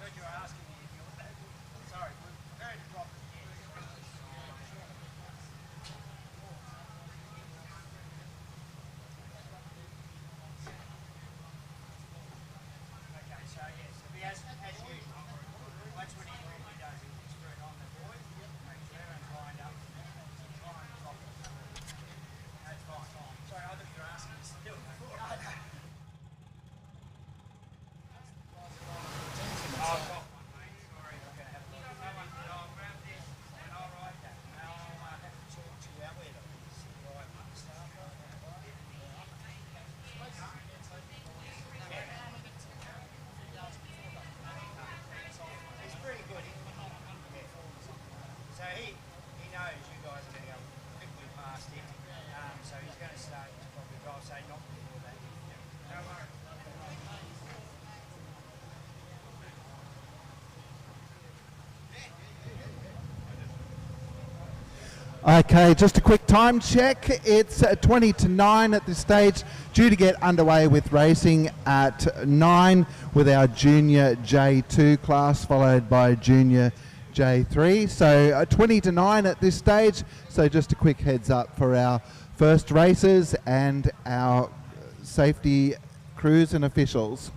heard you were asking me if you were sorry, we're prepared to drop it in. Okay, so yes, it'll be as usual. That's what he normally does. He'll just screw it on the board, make sure everyone's lined up, and try and drop it. That's fine. Sorry, I thought you were asking us to do it before. I've got one, mate. Sorry, I'm going to have a look. I'll grab this and I'll write that. Now I'll have to talk to you out with it. He's pretty good. So he knows you guys are going to go quickly past him. So he's going to start his probably goal, say not before that. No worries. Okay, just a quick time check. It's 20 to 9 at this stage, due to get underway with racing at 9 with our junior J2 class, followed by junior J3. So 20 to 9 at this stage. So just a quick heads up for our first races and our safety crews and officials.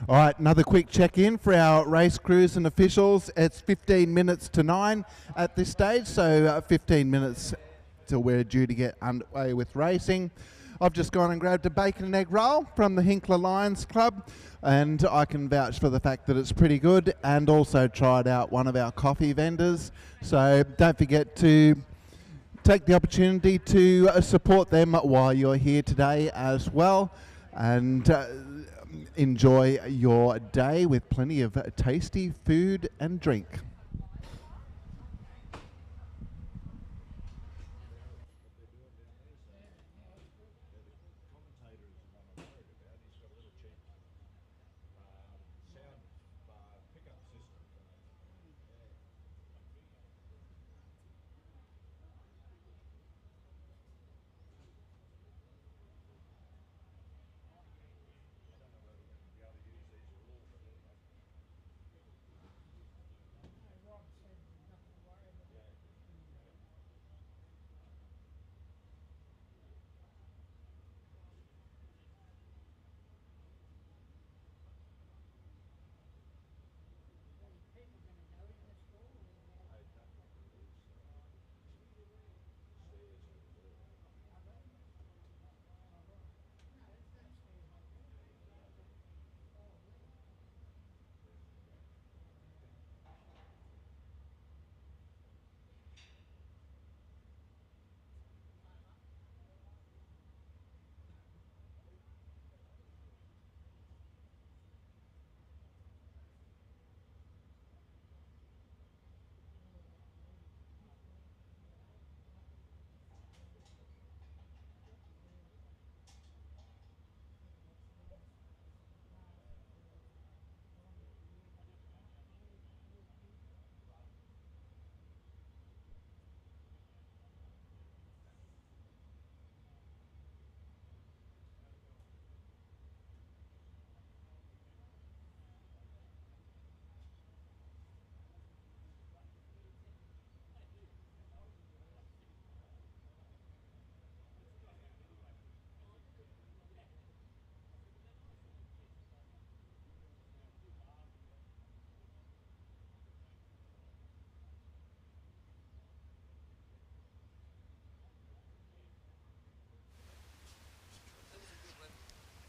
All right, another quick check-in for our race crews and officials. It's 15 minutes to 9 at this stage, so 15 minutes till we're due to get underway with racing. I've just gone and grabbed a bacon and egg roll from the Hinkler Lions Club, and I can vouch for the fact that it's pretty good, and also tried out one of our coffee vendors. So don't forget to take the opportunity to support them while you're here today as well, and enjoy your day with plenty of tasty food and drink.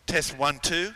Test 1, 2.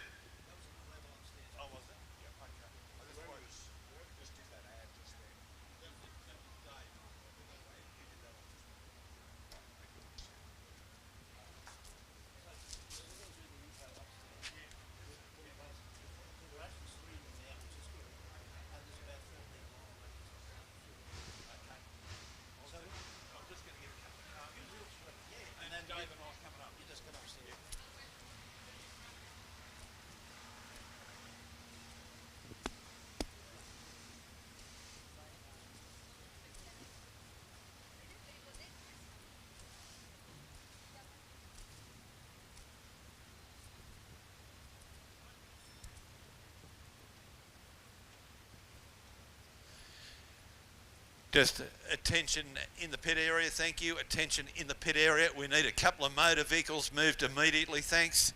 Just attention in the pit area, thank you. Attention in the pit area. We need a couple of motor vehicles moved immediately, thanks.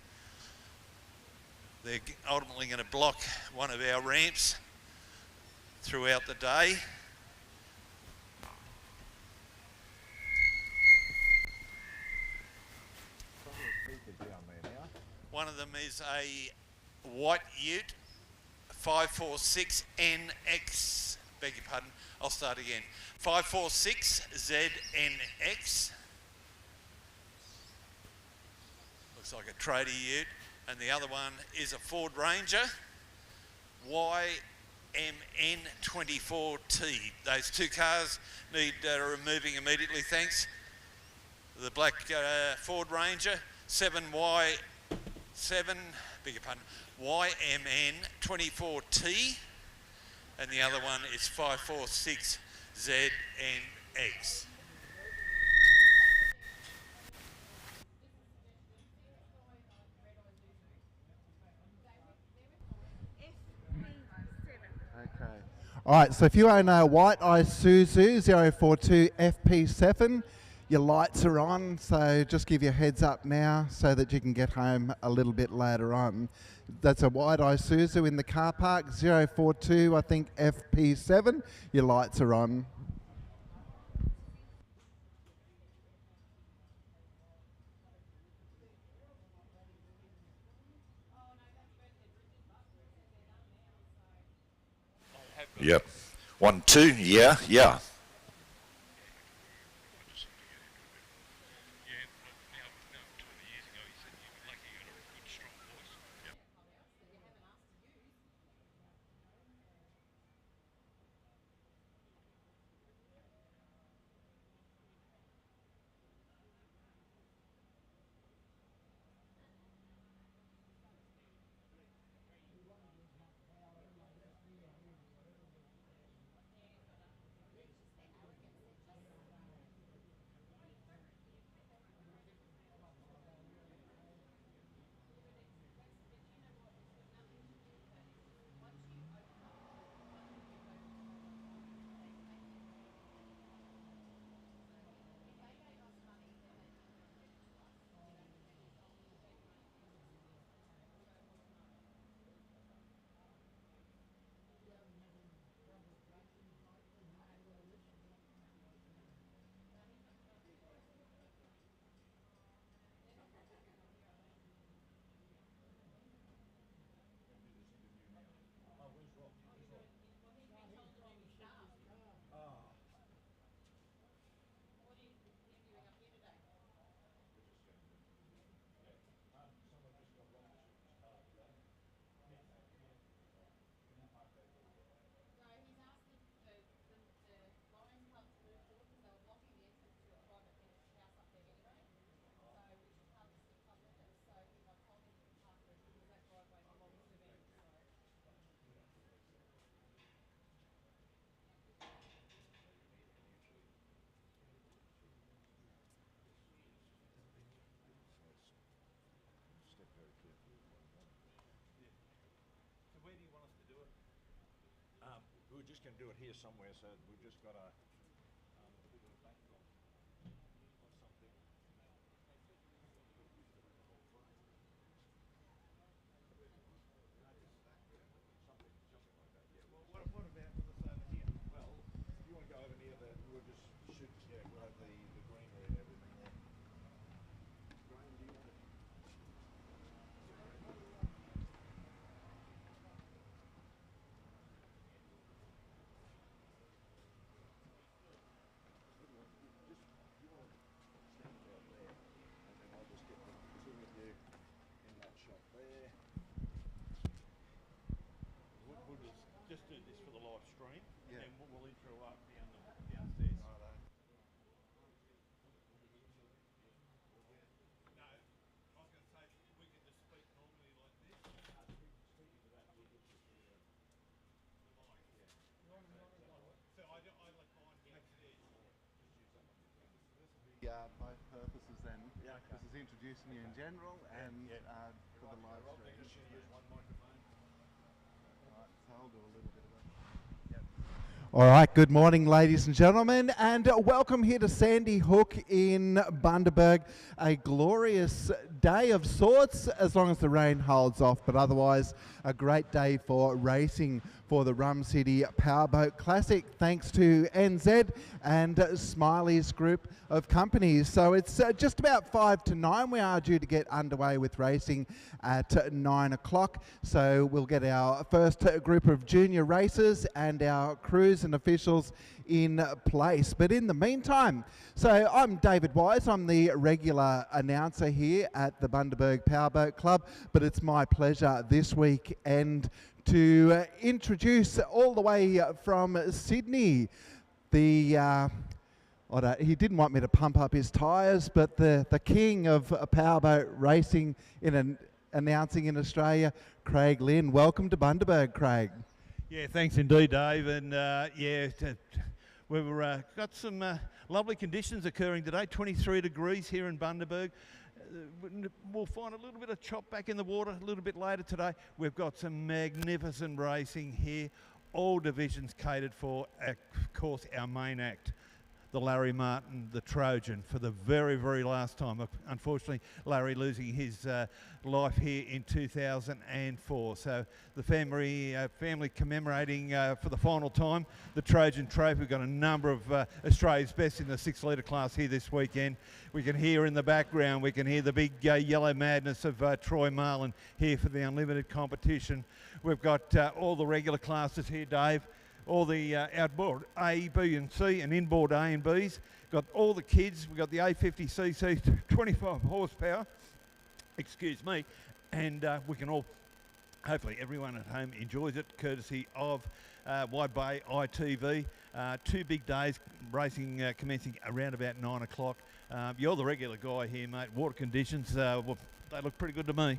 They're ultimately going to block one of our ramps throughout the day. One of them is a white ute, 546NX, beg your pardon, I'll start again. 546ZNX. Looks like a tradie ute. And the other one is a Ford Ranger, YMN24T. Those two cars need removing immediately, thanks. The black Ford Ranger, 7, beg your pardon, YMN24T. And the other one is 546ZNX. Okay. All right, so if you own a white Isuzu 042 FP7, Your lights are on, so just give you a heads up now so that you can get home a little bit later on. That's a wide Isuzu in the car park, 042, I think FP7. Your lights are on. Yep. 1, 2, yeah, yeah. We were just going to do it here somewhere, so we've just got a bit of a backdrop or something. Something like that, yeah. What about with us over here? Well, if you want to go over near the, we'll just shoot, yeah, we'll have the greenery and everything there. Graham, do you want to? We'll just do this for the live stream, Yeah. and we'll intro up downstairs. No, I was going to say we can just speak normally like this. So I like mine backstage. Both purposes then. Yeah, this is introducing you in general and for the live stream. Just use one microphone. Right, so I'll do a little bit of it. All right, good morning, ladies and gentlemen, and welcome here to Sandy Hook in Bundaberg. A glorious day of sorts, as long as the rain holds off, but otherwise a great day for racing for the Rum City Powerboat Classic, thanks to NZ and Smiley's group of companies. So it's just about 5 to 9. We are due to get underway with racing at 9 o'clock. So we'll get our first group of junior racers and our crews and officials in place. But in the meantime, so I'm David Wise. I'm the regular announcer here at the Bundaberg Powerboat Club, but it's my pleasure this weekend to introduce all the way from Sydney the he didn't want me to pump up his tyres, but the king of powerboat racing announcing in Australia, Craig Lynn. Welcome to Bundaberg, Craig. Yeah, thanks indeed, Dave. And we've got some lovely conditions occurring today. 23 degrees here in Bundaberg. We'll find a little bit of chop back in the water a little bit later today. We've got some magnificent racing here. All divisions catered for, of course, our main act, the Larry Martin, the Trojan, for the very, very last time. Unfortunately, Larry losing his life here in 2004. So the family commemorating for the final time the Trojan Trophy. We've got a number of Australia's best in the 6 litre class here this weekend. We can hear in the background, we can hear the big yellow madness of Troy Marlin here for the Unlimited competition. We've got all the regular classes here, Dave. All the outboard A, B and C and inboard A and Bs. Got all the kids. We've got the A50cc 25 horsepower, excuse me, and we can all, hopefully everyone at home enjoys it, courtesy of WBITV. 2 big days, racing commencing around about 9 o'clock. You're the regular guy here, mate. Water conditions, well, they look pretty good to me.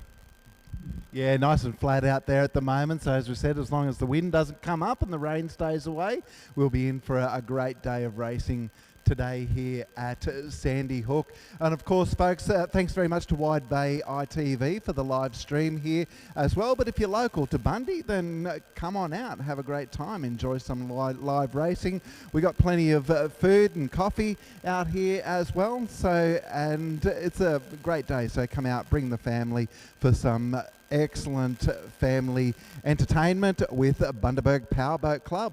Yeah, nice and flat out there at the moment. So as we said, as long as the wind doesn't come up and the rain stays away, we'll be in for a great day of racing today here at Sandy Hook. And of course, folks, thanks very much to Wide Bay ITV for the live stream here as well. But if you're local to Bundy, then come on out, have a great time, enjoy some live racing. We got plenty of food and coffee out here as well. So, and it's a great day. So come out, bring the family for some excellent family entertainment with Bundaberg Powerboat Club.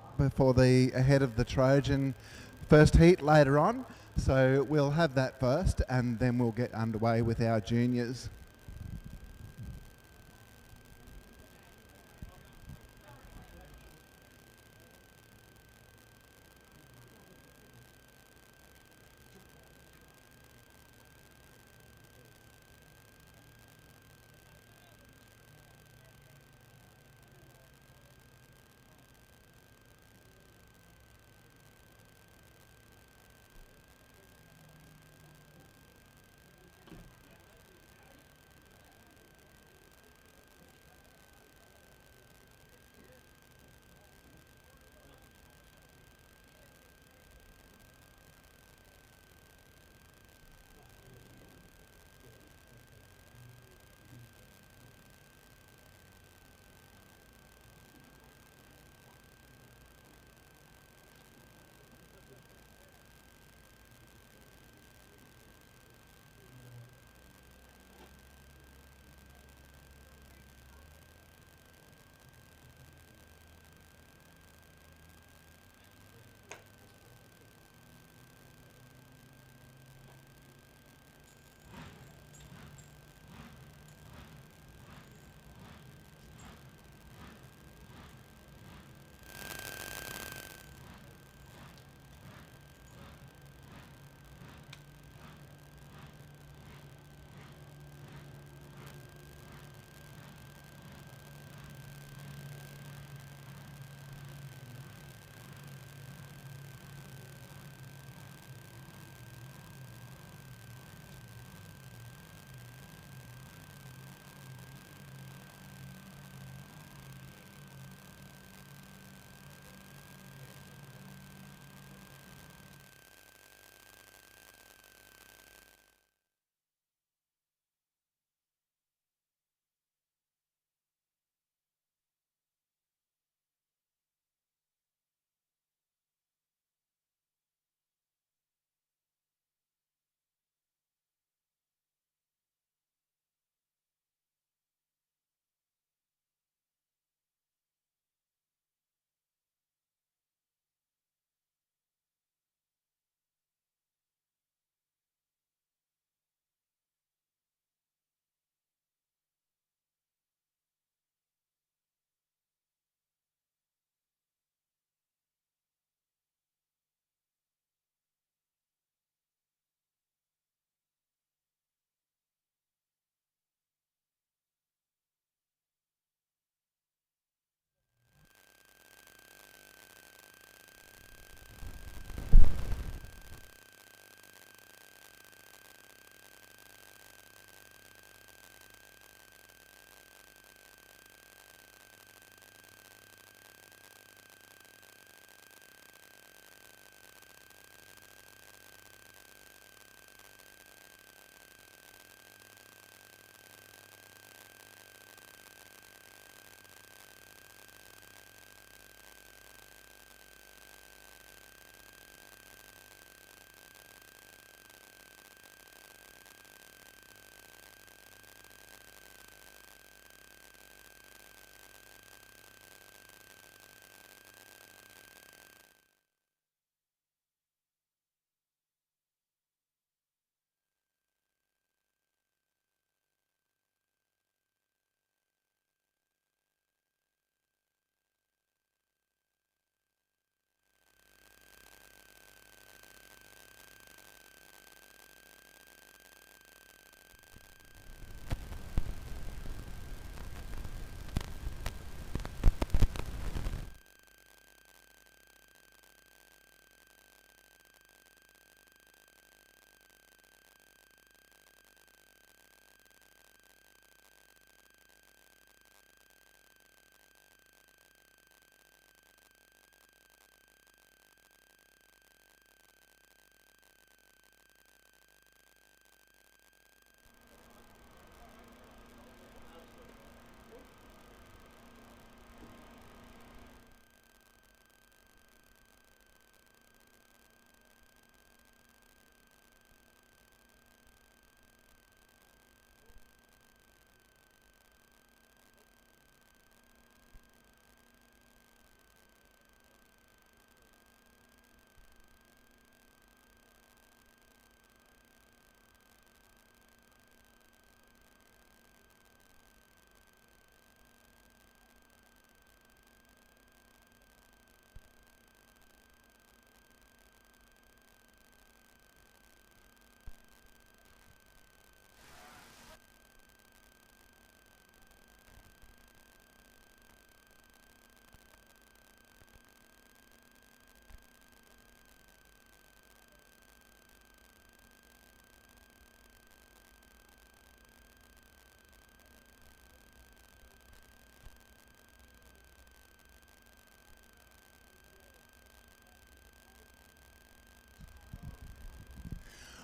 up before the ahead of the Trojan first heat later on. So we'll have that first, and then we'll get underway with our juniors.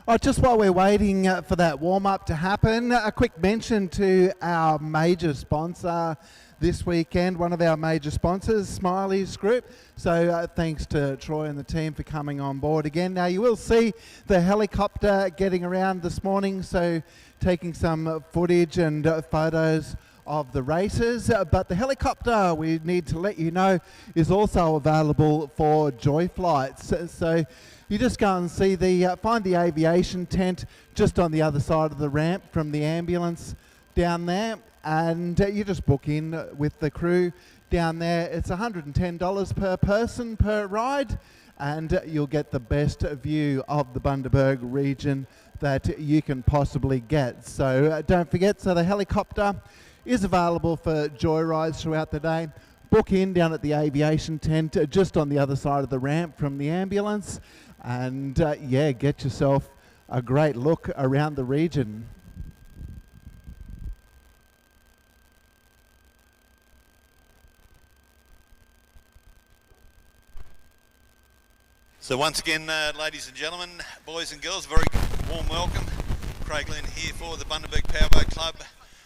Oh, just while we're waiting for that warm-up to happen, a quick mention to our major sponsor this weekend, one of our major sponsors, Smiley's Group. So thanks to Troy and the team for coming on board again. Now you will see the helicopter getting around this morning, so taking some footage and photos of the races, but the helicopter, we need to let you know, is also available for joy flights. So you just go and see find the aviation tent just on the other side of the ramp from the ambulance down there, and you just book in with the crew down there. It's $110 per person per ride, and you'll get the best view of the Bundaberg region that you can possibly get. So don't forget, so the helicopter is available for joyrides throughout the day. Book in down at the aviation tent just on the other side of the ramp from the ambulance, and yeah, get yourself a great look around the region. So once again, ladies and gentlemen, boys and girls, very warm welcome. Craig Lynn here for the Bundaberg Powerboat Club,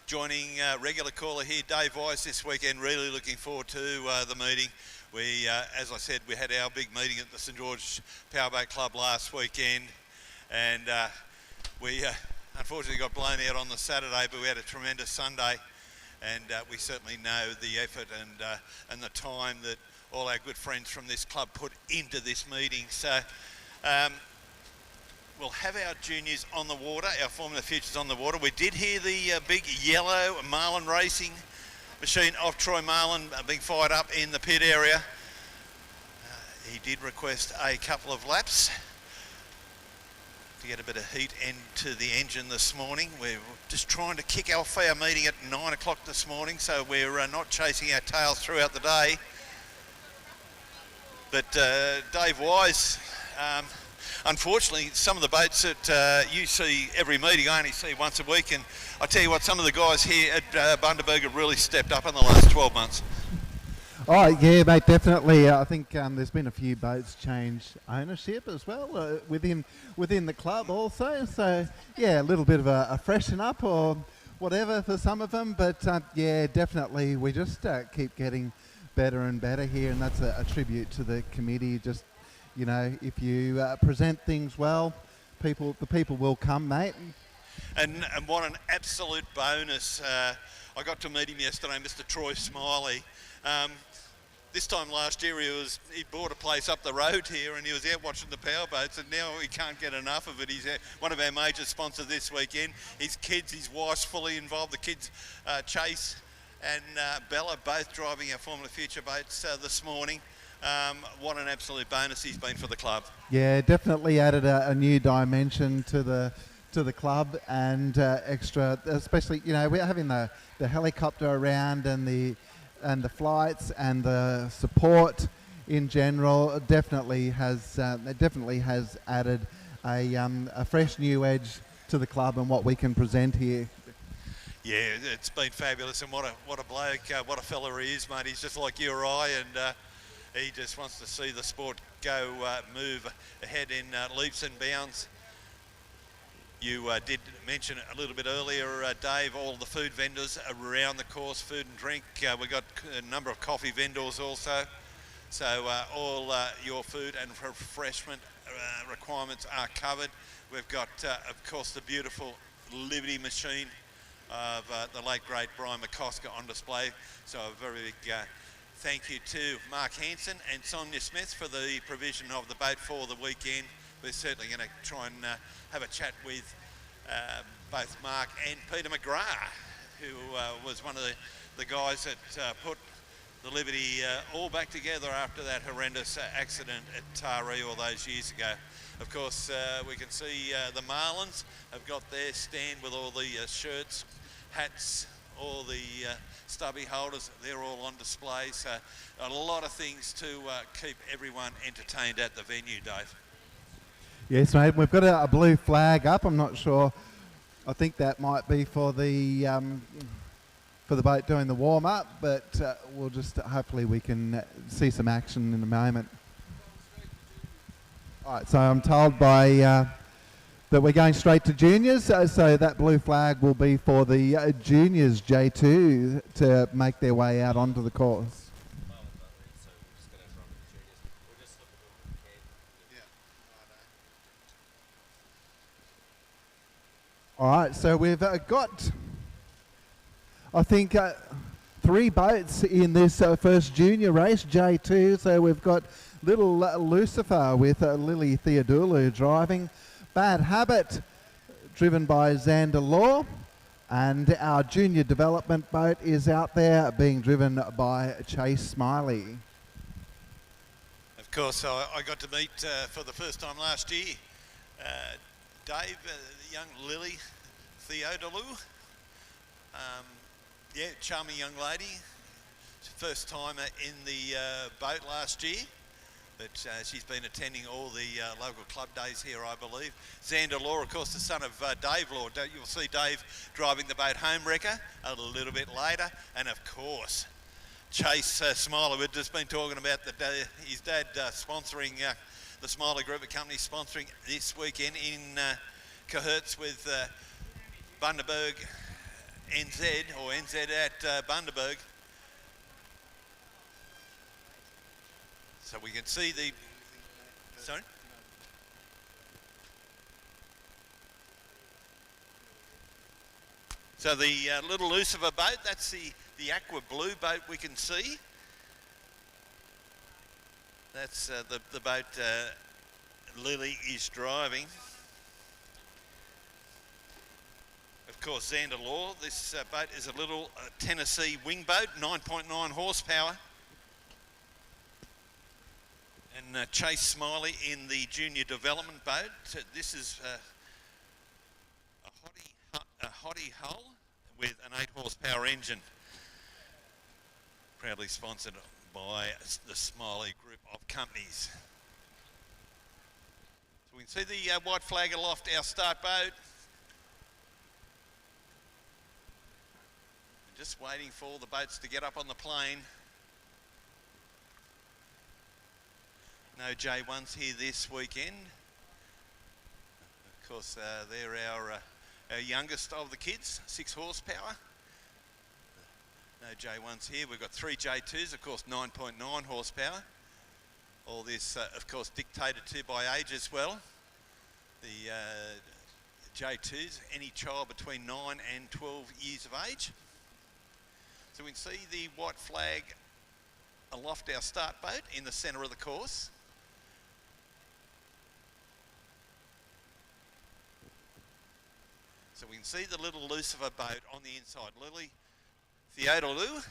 joining regular caller here, Dave Wise, this weekend. Really looking forward to the meeting. We, as I said, we had our big meeting at the St George Powerboat Club last weekend, and we unfortunately got blown out on the Saturday, but we had a tremendous Sunday, and we certainly know the effort and the time that all our good friends from this club put into this meeting. So we'll have our juniors on the water, our Formula Futures on the water. We did hear the big yellow Marlin Racing machine of Troy Marlin being fired up in the pit area. He did request a couple of laps to get a bit of heat into the engine this morning. We're just trying to kick off our meeting at 9 o'clock this morning, so we're not chasing our tails throughout the day. But Dave Wise, unfortunately, some of the boats that you see every meeting, I only see once a week, and I tell you what, some of the guys here at Bundaberg have really stepped up in the last 12 months. Oh yeah, mate, definitely. I think there's been a few boats change ownership as well within the club also. So yeah, a little bit of a freshen up or whatever for some of them. But yeah, definitely, we just keep getting better and better here, and that's a tribute to the committee. Just, you know, if you present things well, the people will come, mate. And what an absolute bonus. I got to meet him yesterday, Mr. Troy Smiley. This time last year he bought a place up the road here, and he was out watching the powerboats, and now he can't get enough of it. He's one of our major sponsors this weekend. His kids, his wife's fully involved. The kids, Chase and Bella, both driving our Formula Future boats this morning. What an absolute bonus he's been for the club. Yeah, definitely added a new dimension to the club, and extra, especially, you know, we're having the helicopter around, and the flights and the support in general definitely has added a fresh new edge to the club and what we can present here. Yeah, it's been fabulous, and what a bloke, what a fella he is, mate. He's just like you or I, and he just wants to see the sport go move ahead in leaps and bounds. You did mention a little bit earlier, Dave, all the food vendors around the course, food and drink. We've got a number of coffee vendors also. So all your food and refreshment requirements are covered. We've got, of course, the beautiful Liberty machine of the late, great Brian McCosker on display. So a very big thank you to Mark Hansen and Sonia Smith for the provision of the boat for the weekend. We're certainly going to try and have a chat with both Mark and Peter McGrath, who was one of the guys that put the Liberty all back together after that horrendous accident at Taree all those years ago. Of course, we can see the Marlins have got their stand with all the shirts, hats, all the stubby holders. They're all on display. So a lot of things to keep everyone entertained at the venue, Dave. Yes, mate. We've got a blue flag up. I'm not sure. I think that might be for the boat doing the warm up, but we'll just hopefully we can see some action in a moment. All right. So I'm told by But we're going straight to juniors, so that blue flag will be for the juniors J2 to make their way out onto the course. All right, so we've got, I think, 3 boats in this first junior race, J2. So we've got Little Lucifer with Lily Theodulu driving, Bad Habit driven by Xander Law, and our junior development boat is out there being driven by Chase Smiley. Of course, I got to meet for the first time last year Dave, young Lily Theodolu. Yeah, charming young lady. First time in the boat last year, but she's been attending all the local club days here, I believe. Xander Law, of course, the son of Dave Law. You'll see Dave driving the boat Home Wrecker a little bit later, and of course, Chase Smiley. We've just been talking about his dad sponsoring the Smiley Group of Companies, sponsoring this weekend in cahoots with Bundaberg NZ, or NZ at Bundaberg. So we can see the, sorry? So the Little Lucifer boat, that's the aqua blue boat we can see. That's the boat Lily is driving. Of course, Xander Law, this boat is a little Tennessee wing boat, 9.9 horsepower. And Chase Smiley in the junior development boat. This is a hottie hull with an 8 horsepower engine. Proudly sponsored by the Smiley Group of Companies. So we can see the white flag aloft our start boat. We're just waiting for the boats to get up on the plane. No J1s here this weekend. Of course, they're our youngest of the kids, 6 horsepower. No J1s here. We've got 3 J2s, of course, 9.9 horsepower. All this, of course, dictated to by age as well. The J2s, any child between 9 and 12 years of age. So we can see the white flag aloft our start boat in the centre of the course. So we can see the Little Lucifer boat on the inside. Lily Theodolu.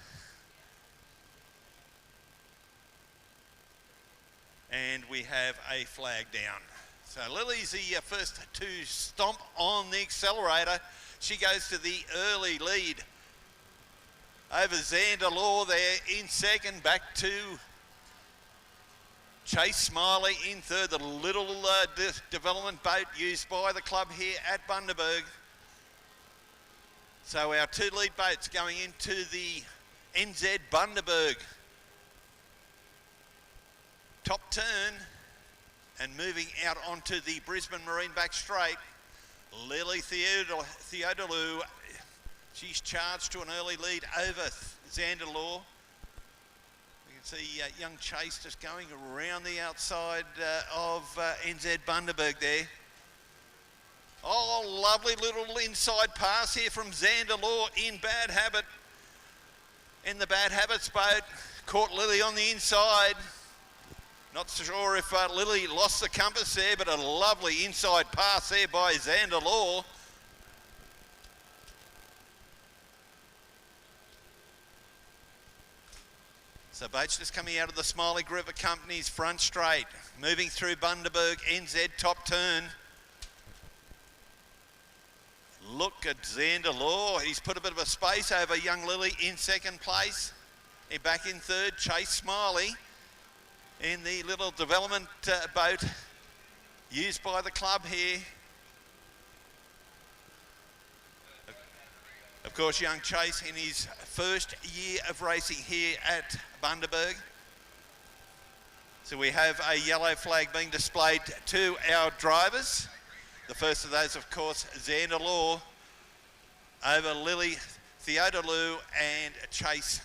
And we have a flag down. So Lily's the first to stomp on the accelerator. She goes to the early lead over Xander Law there in second, back to Chase Smiley in third, the little development boat used by the club here at Bundaberg. So our 2 lead boats going into the NZ Bundaberg top turn and moving out onto the Brisbane Marine back straight. Lily Theodolu, she's charged to an early lead over Xander Law. You can see young Chase just going around the outside of NZ Bundaberg there. Oh, lovely little inside pass here from Xander Law in Bad Habit. In the Bad Habits boat, caught Lily on the inside. Not sure if Lily lost the compass there, but a lovely inside pass there by Xander Law. So boats just coming out of the Smiley Group of Companies front straight, moving through Bundaberg NZ top turn. Look at Xander Law. He's put a bit of a space over young Lily in second place. Back in third, Chase Smiley in the little development boat used by the club here. Of course, young Chase in his first year of racing here at Bundaberg. So we have a yellow flag being displayed to our drivers. The first of those, of course, Xander Law over Lily Theodolou and Chase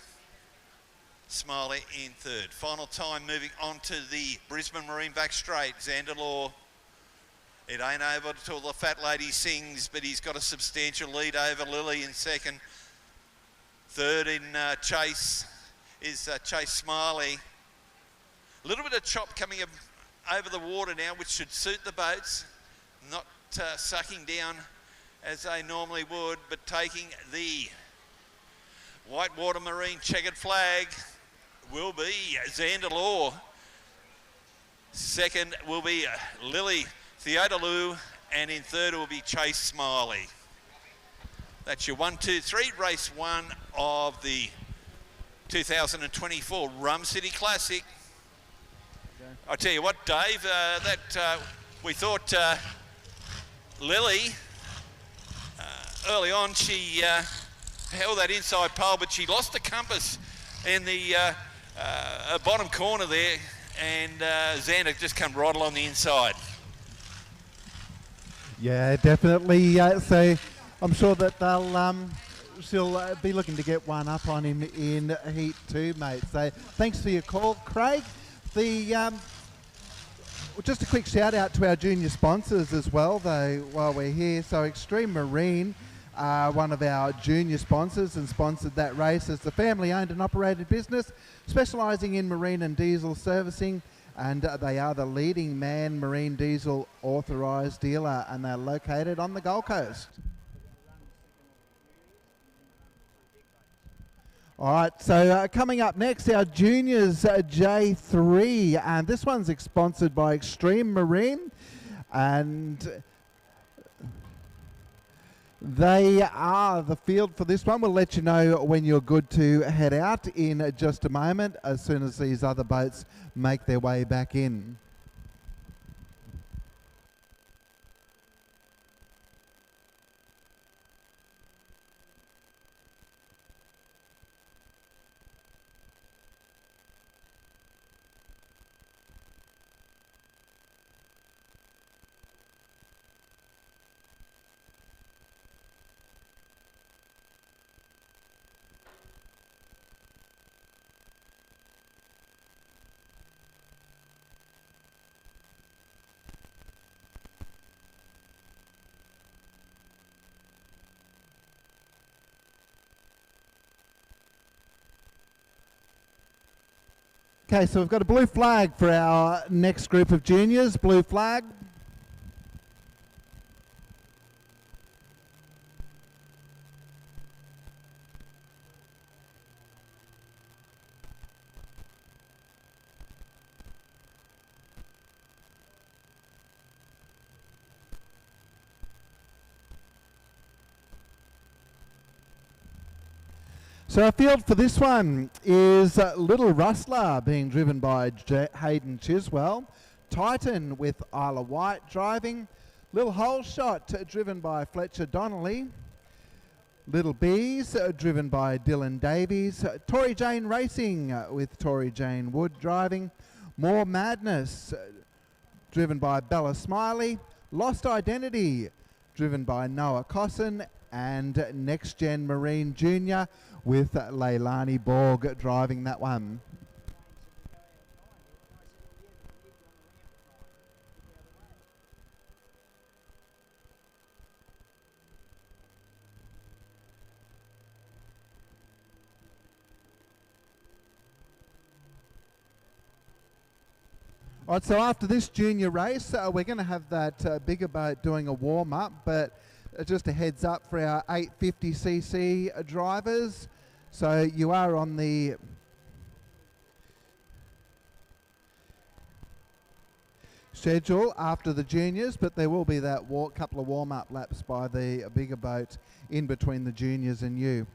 Smiley in third. Final time moving on to the Brisbane Marine back straight. Xander Law. It ain't over till the fat lady sings, but he's got a substantial lead over Lily in second. Third in Chase is Chase Smiley. A little bit of chop coming over the water now, which should suit the boats. Not sucking down as they normally would, but taking the Whitewater Marine checkered flag will be Xander Law. Second will be Lily Theodolou, and in third will be Chase Smiley. That's your 1, 2, 3, race one of the 2024 Rum City Classic. Okay. I tell you what, Dave, we thought Lily, early on, she held that inside pole, but she lost the compass in the bottom corner there, and Xander just come right along the inside. Yeah, definitely. So I'm sure that she'll be looking to get one up on him in Heat 2, mate. So thanks for your call, Craig. Just a quick shout out to our junior sponsors as well, though, while we're here. So Extreme Marine, one of our junior sponsors, and sponsored that race. It's a family-owned and operated business specialising in marine and diesel servicing, and they are the leading man marine diesel authorised dealer, and they're located on the Gold Coast. All right, so coming up next, our juniors J3, and this one's sponsored by Extreme Marine, and they are the field for this one. We'll let you know when you're good to head out in just a moment, as soon as these other boats make their way back in. Okay, so we've got a blue flag for our next group of juniors. Blue flag. So our field for this one is Little Rustler, being driven by Hayden Chiswell. Titan with Isla White driving. Little Hole Shot, driven by Fletcher Donnelly. Little Bees, driven by Dylan Davies. Tory Jane Racing, with Tory Jane Wood driving. More Madness, driven by Bella Smiley. Lost Identity, driven by Noah Cosson. And Next Gen Marine Junior, with Leilani Borg driving that one. All right, so after this junior race, we're going to have that bigger boat doing a warm-up, but just a heads up for our 850cc drivers. So you are on the schedule after the juniors, but there will be that couple of warm-up laps by the bigger boat in between the juniors and you.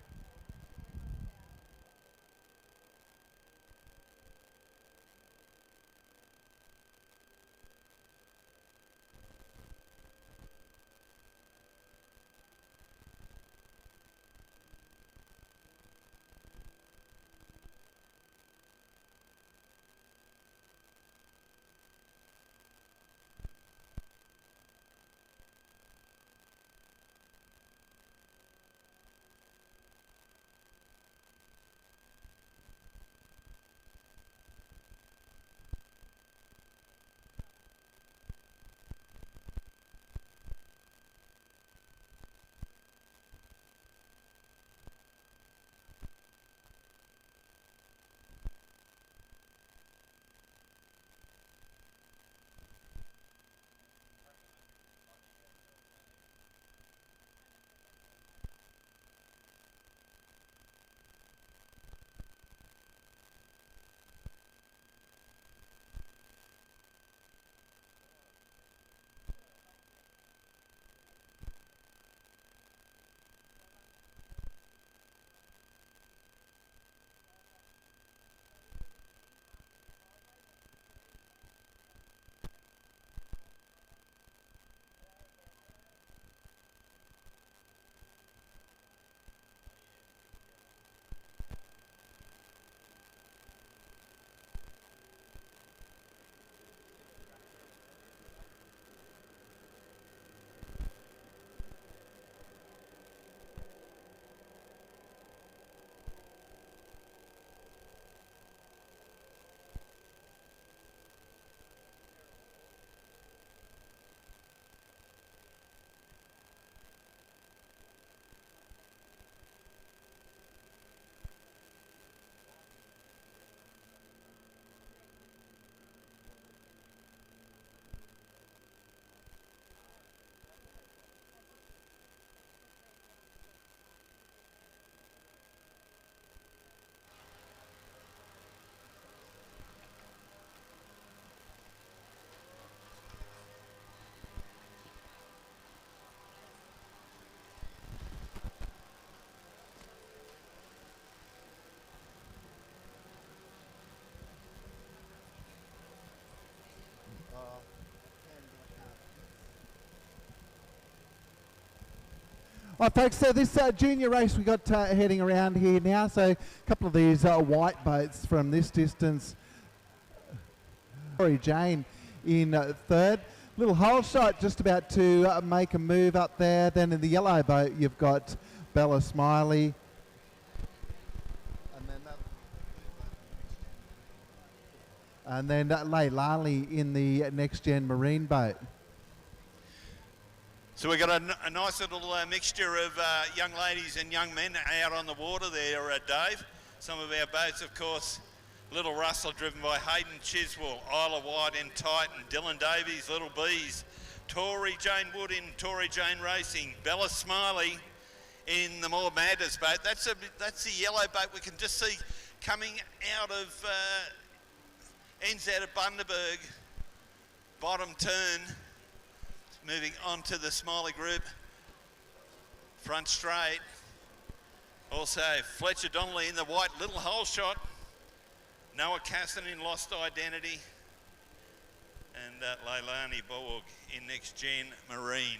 Right, folks, so this junior race we got heading around here now. So a couple of these white boats from this distance. Sorry, Jane in third. Little hole shot just about to make a move up there. Then in the yellow boat you've got Bella Smiley. And then Leilani in the next gen marine boat. So we've got a nice little mixture of young ladies and young men out on the water there, Dave. Some of our boats, of course, Little Russell driven by Hayden Chiswell, Isla White in Titan, Dylan Davies, Little Bees, Tori Jane Wood in Tori Jane Racing, Bella Smiley in the More Madness boat. That's the yellow boat we can just see coming out of ends out of Bundaberg, bottom turn. Moving on to the Smiley group, front straight. Also Fletcher Donnelly in the white little hole shot. Noah Casson in Lost Identity. And Leilani Borg in Next Gen Marine.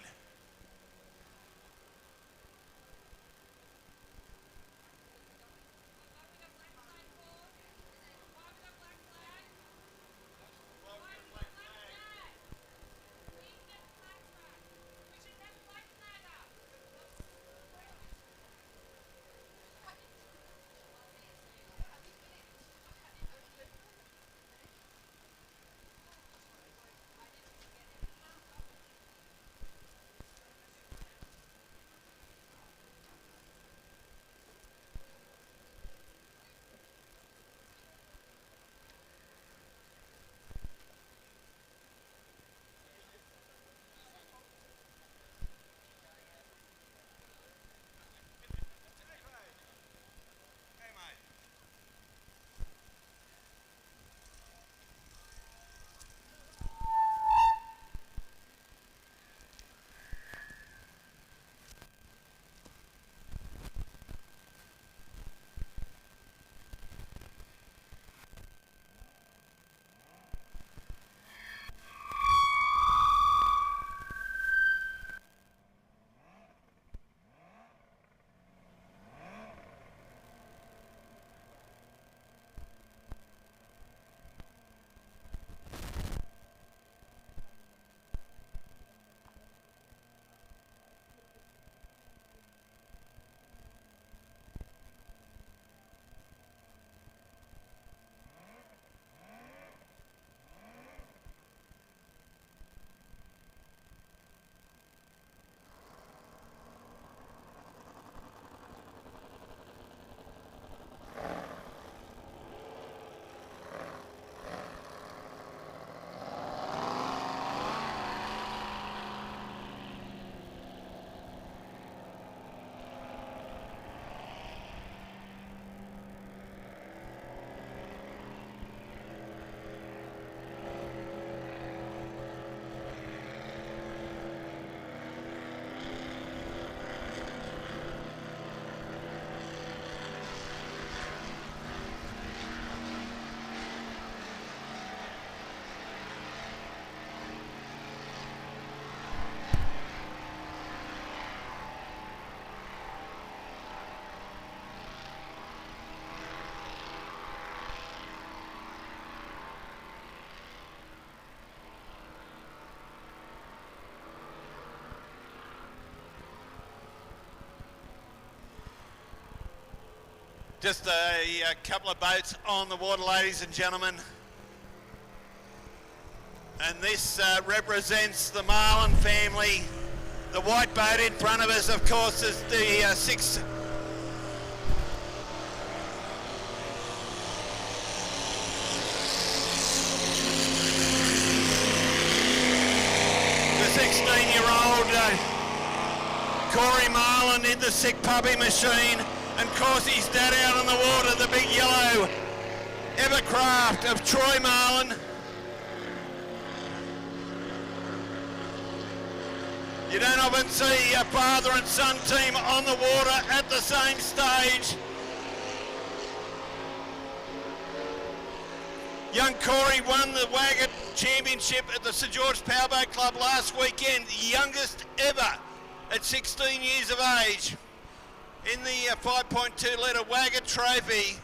Just a couple of boats on the water, ladies and gentlemen. And this represents the Marlin family. The white boat in front of us, of course, is the the 16-year-old Corey Marlin in the sick puppy machine. And of course his dad out on the water, the big yellow Evercraft of Troy Marlin. You don't often see a father and son team on the water at the same stage. Young Corey won the Wagon Championship at the St George Powerboat Club last weekend, the youngest ever at 16 years of age in the 5.2 litre Wagger Trophy.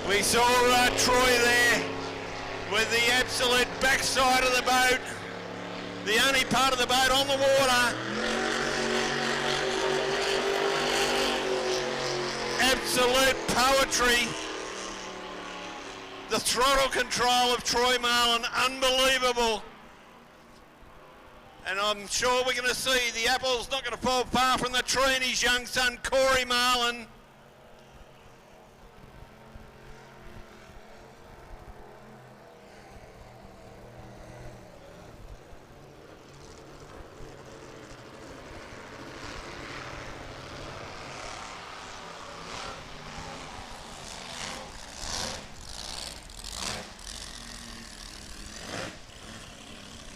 We saw Troy there with the absolute backside of the boat, the only part of the boat on the water. Absolute poetry. The throttle control of Troy Marlin, unbelievable. And I'm sure we're going to see the apple's not going to fall far from the tree and his young son, Corey Marlin.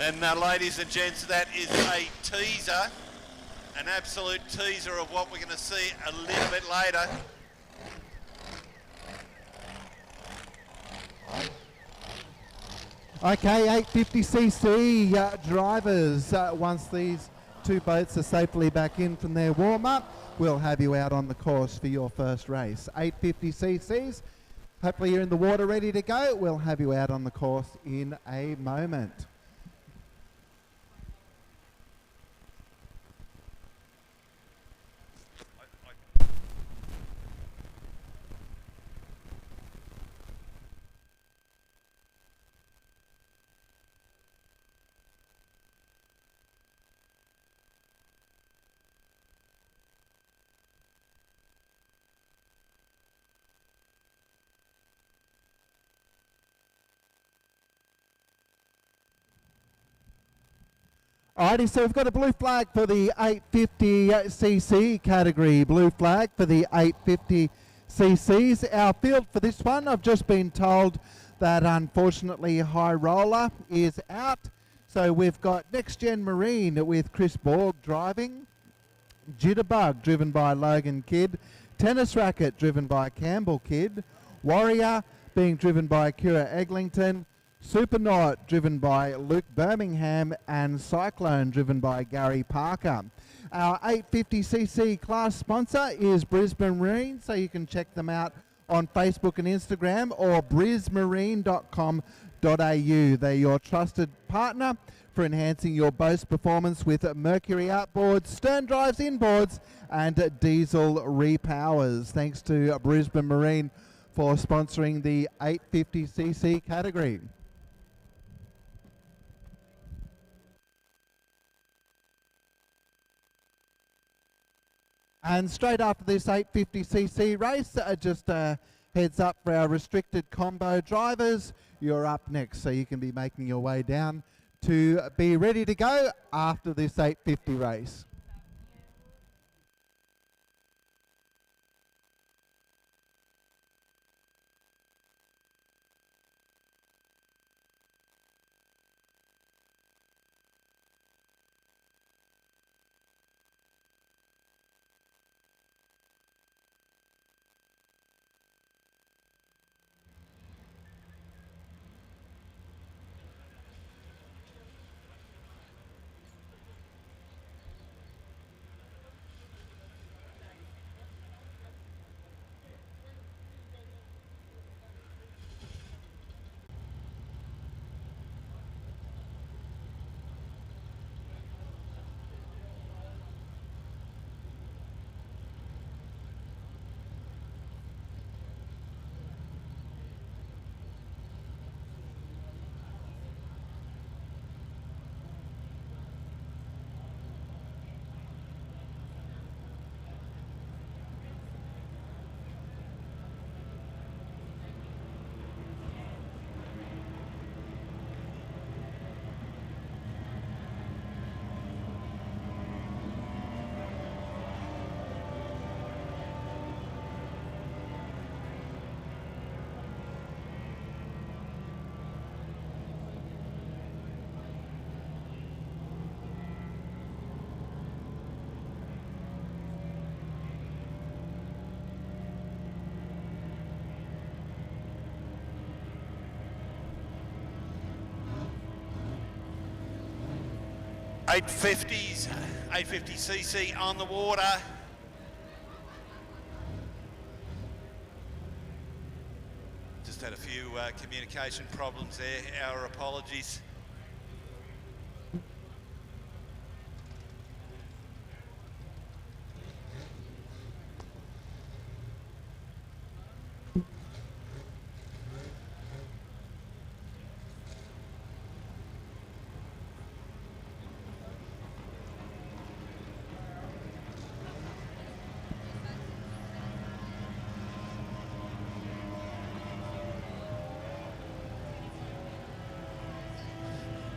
And ladies and gents, that is a teaser, an absolute teaser of what we're going to see a little bit later. Okay, 850cc drivers, once these two boats are safely back in from their warm-up, we'll have you out on the course for your first race. 850cc's, hopefully you're in the water ready to go. We'll have you out on the course in a moment. Alrighty, so we've got a blue flag for the 850cc category. Blue flag for the 850cc's. Our field for this one, I've just been told that unfortunately High Roller is out. So we've got Next Gen Marine with Chris Borg driving. Jitterbug driven by Logan Kidd. Tennis Racket driven by Campbell Kidd. Warrior being driven by Kira Eglinton. Supernaut driven by Luke Birmingham, and Cyclone driven by Gary Parker. Our 850cc class sponsor is Brisbane Marine, so you can check them out on Facebook and Instagram or brismarine.com.au. They're your trusted partner for enhancing your boat's performance with Mercury outboards, stern drives inboards and diesel repowers. Thanks to Brisbane Marine for sponsoring the 850cc category. And straight after this 850cc race, just heads up for our restricted combo drivers. You're up next, so you can be making your way down to be ready to go after this 850 race. 850s, 850cc on the water. Just had a few communication problems there, our apologies.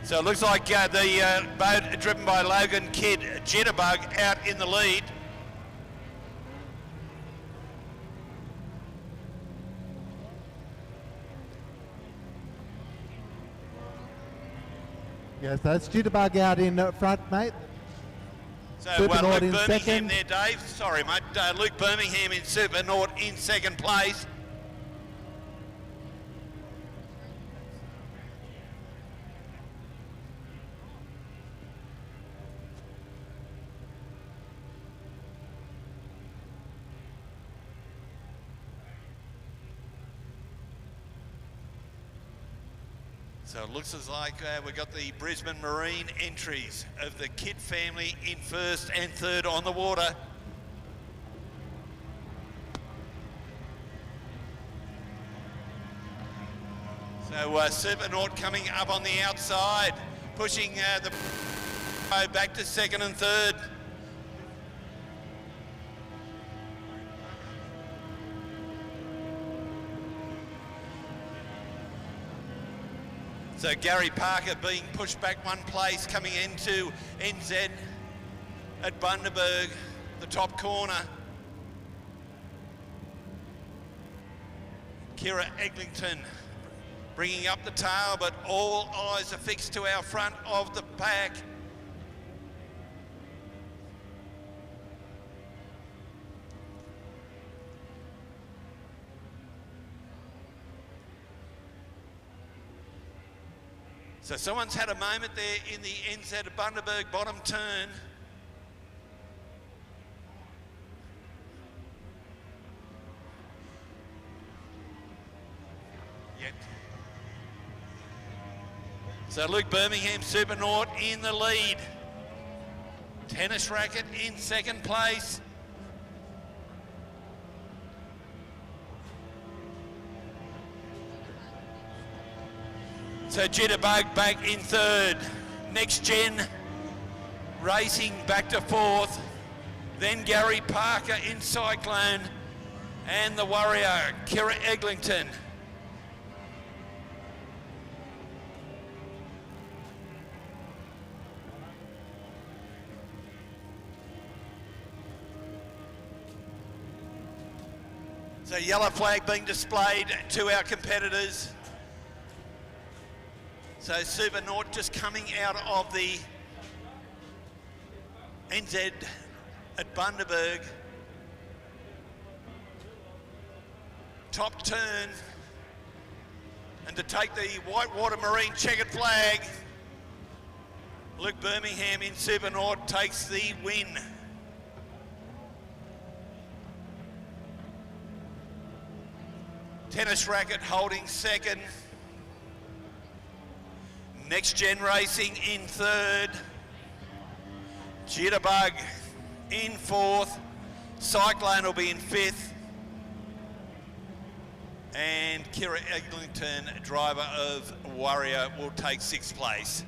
So it looks like the boat driven by Logan Kidd, Jitterbug, out in the lead. Yes, that's Jitterbug out in front, mate. So Super Luke Nord in Birmingham second. there, Dave. Sorry, mate. Luke Birmingham in Super Nord in second place. So it looks as like we've got the Brisbane Marine entries of the Kidd family in first and third on the water. So Super Nord coming up on the outside, pushing the back to second and third. So Gary Parker being pushed back one place, coming into NZ at Bundaberg, the top corner. Kira Eglinton bringing up the tail, but all eyes are fixed to our front of the pack. So someone's had a moment there in the NZ of Bundaberg bottom turn. Yep. So Luke Birmingham, Super Nord in the lead. Tennis Racket in second place. So Jitterbug back in third. Next Gen racing back to fourth. Then Gary Parker in Cyclone. And the Warrior, Kira Eglinton. So yellow flag being displayed to our competitors. So Super Nord just coming out of the NZ at Bundaberg. Top turn. And to take the Whitewater Marine checkered flag, Luke Birmingham in Super Nord takes the win. Tennis Racket holding second. Next Gen Racing in third. Jitterbug in fourth. Cyclone will be in fifth. And Kira Eglinton, driver of Warrior, will take sixth place.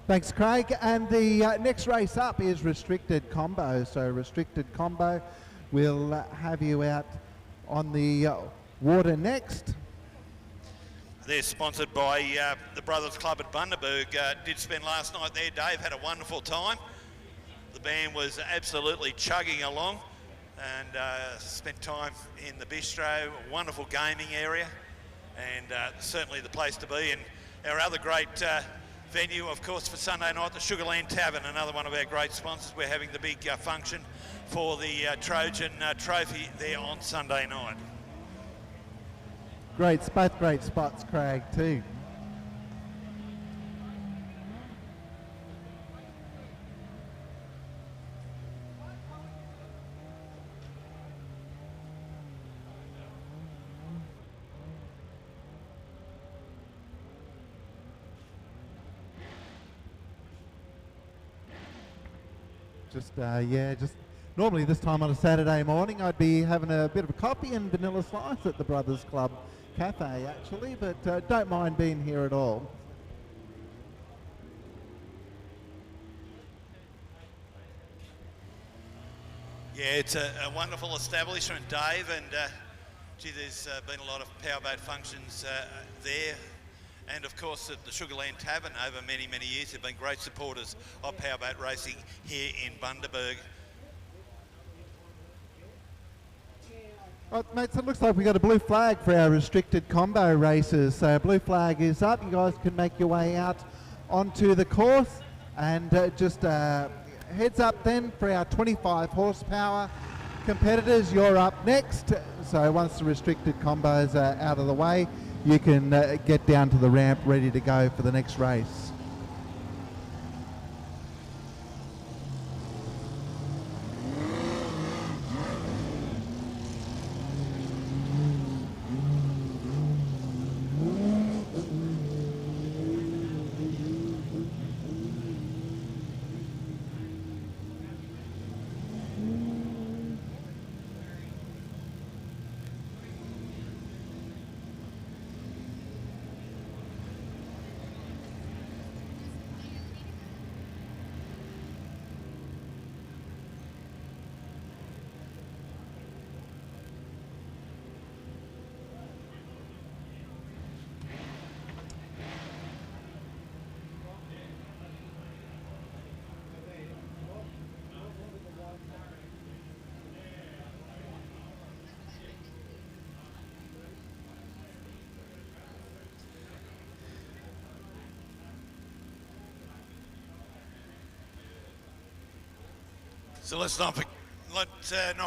Thanks, Craig. And the next race up is Restricted Combo. So Restricted Combo will have you out on the water next. They're sponsored by the Brothers Club at Bundaberg. Did spend last night there, Dave, had a wonderful time. The band was absolutely chugging along, and spent time in the bistro, a wonderful gaming area, and certainly the place to be. And our other great venue, of course, for Sunday night, the Sugarland Tavern, another one of our great sponsors. We're having the big function for the Trojan Trophy there on Sunday night. Both great spots, Craig, too. Just normally this time on a Saturday morning I'd be having a bit of a coffee and vanilla slice at the Brothers Club Cafe actually, but don't mind being here at all. Yeah, it's a wonderful establishment, Dave, and gee, there's been a lot of powerboat functions there. And of course at the Sugarland Tavern over many, many years have been great supporters of powerboat racing here in Bundaberg. Right, mates, it looks like we've got a blue flag for our restricted combo races. So blue flag is up. You guys can make your way out onto the course. And just heads up then for our 25 horsepower competitors. You're up next. So once the restricted combos are out of the way, you can get down to the ramp ready to go for the next race. So let's not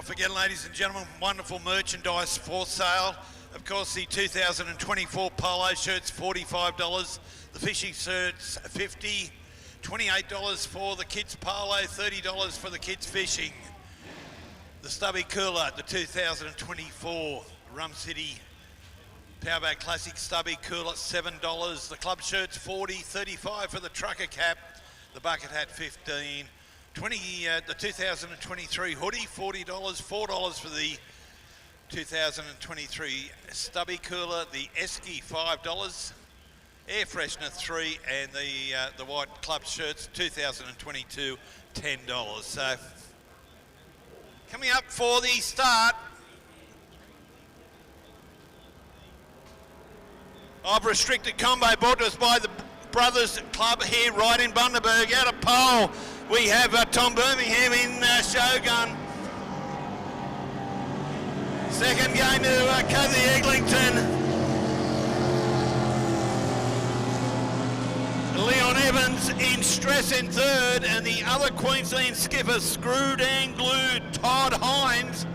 forget, ladies and gentlemen, wonderful merchandise for sale. Of course, the 2024 polo shirts, $45. The fishing shirts, $50. $28 for the kids polo, $30 for the kids fishing. The stubby cooler, the 2024 Rum City Powerboat Classic stubby cooler, $7. The club shirts, $40. $35 for the trucker cap. The bucket hat, $15. The 2023 hoodie, $40, $4 for the 2023 stubby cooler, the Esky, $5, air freshener, $3, and the white club shirts, 2022, $10. So coming up for the start of restricted combo brought to us by the Brothers Club here right in Bundaberg. Out of pole, we have Tom Birmingham in Shogun. Second going to Cathy Eglinton. Leon Evans in stress in third, and the other Queensland skipper screwed and glued, Todd Hines.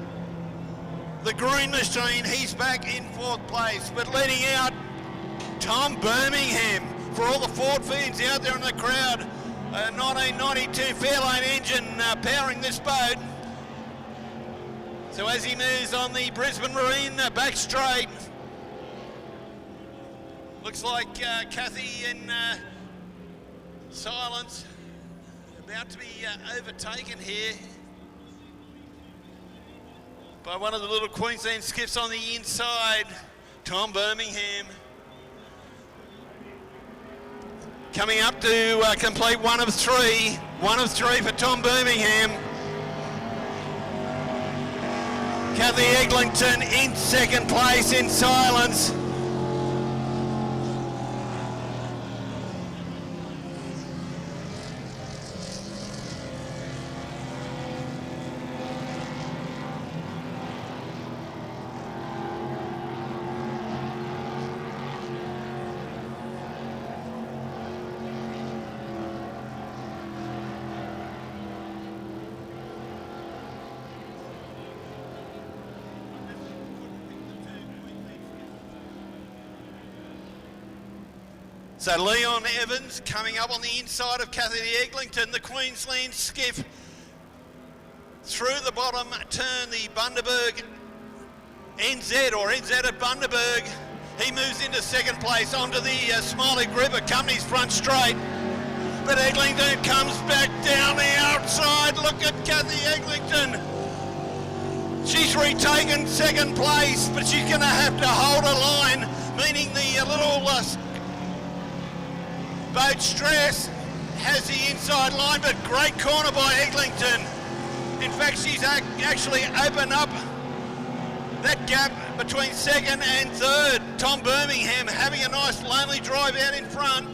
The green machine, he's back in fourth place, but leading out Tom Birmingham. For all the Ford fans out there in the crowd, 1992 Fairlane engine powering this boat. So as he moves on the Brisbane Marine back straight, looks like Cathy in silence, about to be overtaken here by one of the little Queensland skips on the inside, Tom Birmingham. Coming up to complete one of three for Tom Birmingham. Cathy Eglinton in second place in silence. So Leon Evans coming up on the inside of Kathy Eglinton, the Queensland skiff. Through the bottom turn, the Bundaberg NZ or NZ at Bundaberg. He moves into second place onto the Smiley group of companies front straight. But Eglinton comes back down the outside. Look at Kathy Eglinton. She's retaken second place, but she's going to have to hold a line, meaning the little boat Stress has the inside line, but great corner by Eglinton. In fact, she's actually opened up that gap between second and third. Tom Birmingham having a nice lonely drive out in front.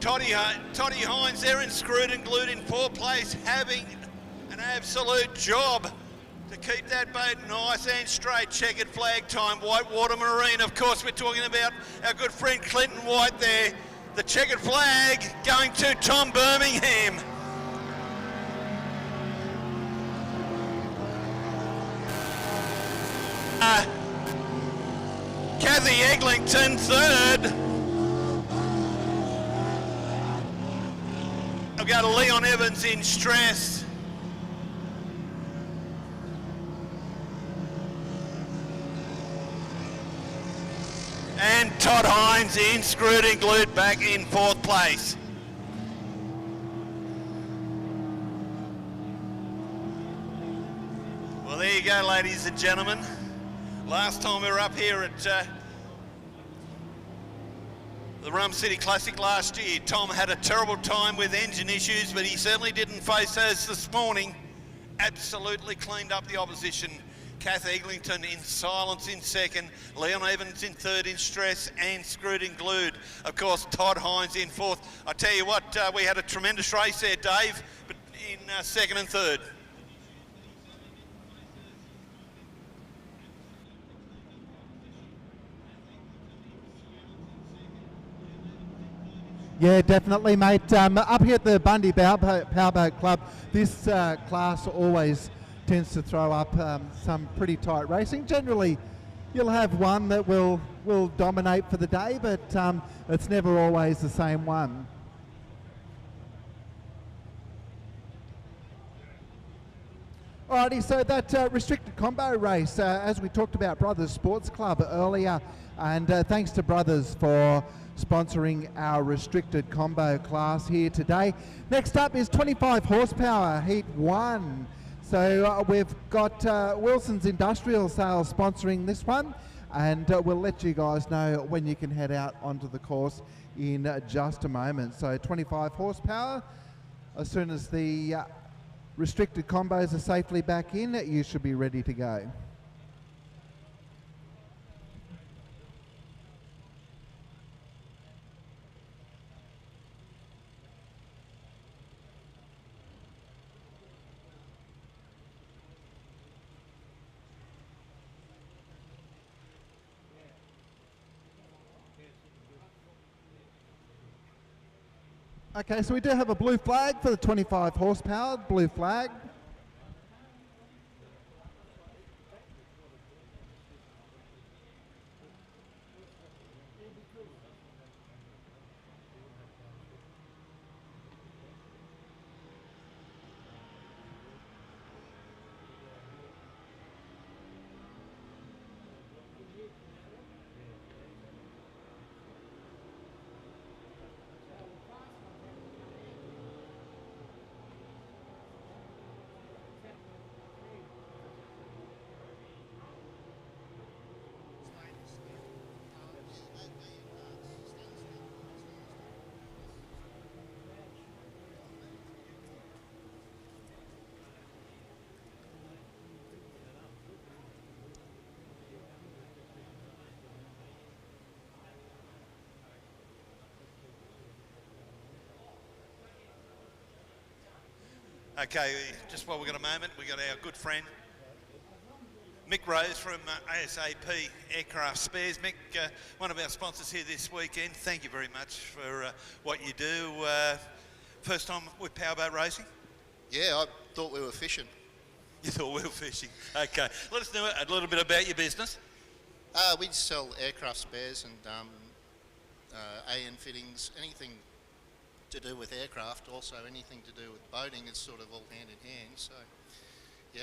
Toddy Hines there in screwed and glued in fourth place, having an absolute job to keep that boat nice and straight. Checkered flag time, Whitewater Marine. Of course, we're talking about our good friend Clinton White there. The checkered flag going to Tom Birmingham. Kathy Eglinton third. I'll go to Leon Evans in stress. And Todd Hines in screwed and glued back in fourth place. Well, there you go, ladies and gentlemen. Last time we were up here at the Rum City Classic last year, Tom had a terrible time with engine issues, but he certainly didn't face those this morning. Absolutely cleaned up the opposition. Kath Eglinton in silence in second, Leon Evans in third in stress and screwed and glued. Of course, Todd Hines in fourth. I tell you what, we had a tremendous race there, Dave, but in second and third. Yeah, definitely, mate. Up here at the Bundy Powerboat Club, this class always tends to throw up some pretty tight racing. Generally, you'll have one that will dominate for the day, but it's never always the same one. Alrighty, so that restricted combo race, as we talked about Brothers Sports Club earlier, and thanks to Brothers for sponsoring our restricted combo class here today. Next up is 25 horsepower, Heat 1. So we've got Wilson's Industrial Sales sponsoring this one, and we'll let you guys know when you can head out onto the course in just a moment. So 25 horsepower, as soon as the restricted combos are safely back in, you should be ready to go. Okay, so we do have a blue flag for the 25 horsepower, blue flag. Okay, just while we've got a moment, we've got our good friend Mick Rose from ASAP Aircraft Spares. Mick, one of our sponsors here this weekend. Thank you very much for what you do. First time with powerboat racing? Yeah, I thought we were fishing. You thought we were fishing. Okay, let us know a little bit about your business. We sell aircraft spares and AN fittings, anything to do with aircraft, also anything to do with boating. It's sort of all hand in hand. So, yeah,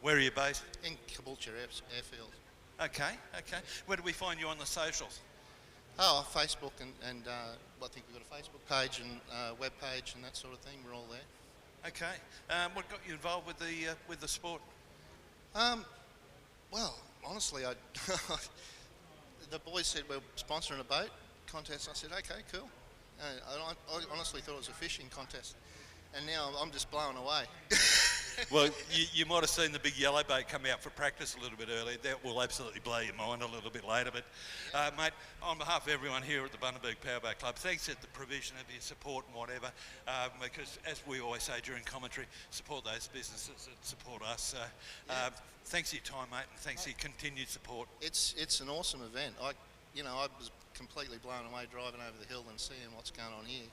Where are you based? in Caboolture Airfield. Okay. Where do we find you on the socials? Oh, Facebook and I think we've got a Facebook page and web page and that sort of thing. We're all there. Okay. What got you involved with the sport? Well, honestly, the boys said we're sponsoring a boat contest. I said, okay, cool. I honestly thought it was a fishing contest, and now I'm just blown away. Well, you might have seen the big yellow boat come out for practice a little bit earlier. That will absolutely blow your mind a little bit later. But, mate, on behalf of everyone here at the Bundaberg Powerboat Club, thanks for the provision of your support and whatever, because as we always say during commentary, support those businesses that support us. Thanks for your time, mate, and thanks for your continued support. It's an awesome event. I was completely blown away driving over the hill and seeing what's going on here.